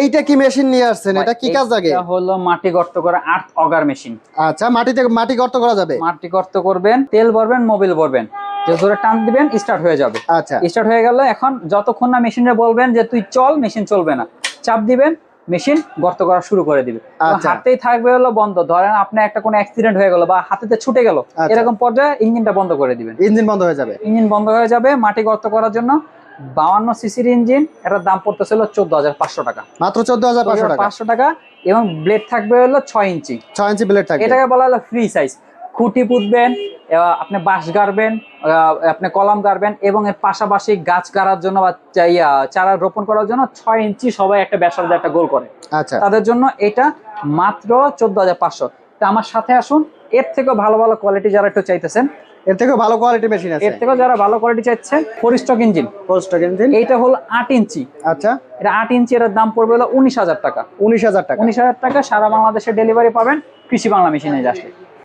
এইটা কি মেশিন নিয়ে আসছেন? এটা কি কাজ লাগে? এটা হলো মাটি গর্ত করা আর্থ অগার মেশিন। আচ্ছা, মাটি গর্ত করা যাবে? মাটি গর্ত করবেন, তেল ভরবেন, মোবিল ভরবেন, যে ধরে টান দিবেন স্টার্ট হয়ে যাবে। আচ্ছা, স্টার্ট হয়ে গেল। এখন যতক্ষণ না মেশিনে বলবেন যে তুই চল, মেশিন চলবে না। চাপ দিবেন, মেশিন গর্ত করা শুরু করে দিবে। আচ্ছা। হাতেই থাকবে হলো বন্ধ। ধরেন আপনি একটা কোনো অ্যাক্সিডেন্ট হয়ে গেল বা হাতেতে ছুটে গেল, আচ্ছা। এরকম পর্যায়ে ইঞ্জিনটা বন্ধ করে দিবেন। ইঞ্জিন বন্ধ হয়ে যাবে? ইঞ্জিন বন্ধ হয়ে যাবে। মাটি গর্ত করার জন্য 52 সিসির ইঞ্জিন, এটার দাম পড়তেছিল 14,500 টাকা। মাত্র 14,500 টাকা? 500 টাকা। এবং ব্লেড থাকবে হলো 6 ইঞ্চি। 6 ইঞ্চি ব্লেড থাকবে। এটাকে বলা হলো ফ্রি সাইজ। খুঁটি পুঁতবেন, আপনি বাঁশ গাড়বেন, আপনি কলম গাড়বেন, এবং এর পাশাপাশি গাছ গাড়ার জন্য বা চারা রোপণ করার জন্য 6 ইঞ্চি সবাই একটা ব্যাসার্ধ একটা গোল করে। আচ্ছা, তাদের জন্য এটা মাত্র 14,500। তা আমার সাথে আসুন। এর থেকেও ভালো ভালো কোয়ালিটি যারা একটু চাইতেছেন, এর থেকেও ভালো কোয়ালিটি মেশিন আছে? এর থেকেও যারা ভালো কোয়ালিটি চাইছেন, ফোর স্ট্রোক ইঞ্জিন। পোস্টক ইঞ্জিন। এইটা হলো 8 ইঞ্চি। আচ্ছা, এটা 8 ইঞ্চি, এর দাম পড়বে হলো 19,000 টাকা। 19,000 টাকা। 19,000 টাকা। সারা বাংলাদেশে ডেলিভারি পাবেন কৃষি বাংলা মেশিনে আসলে।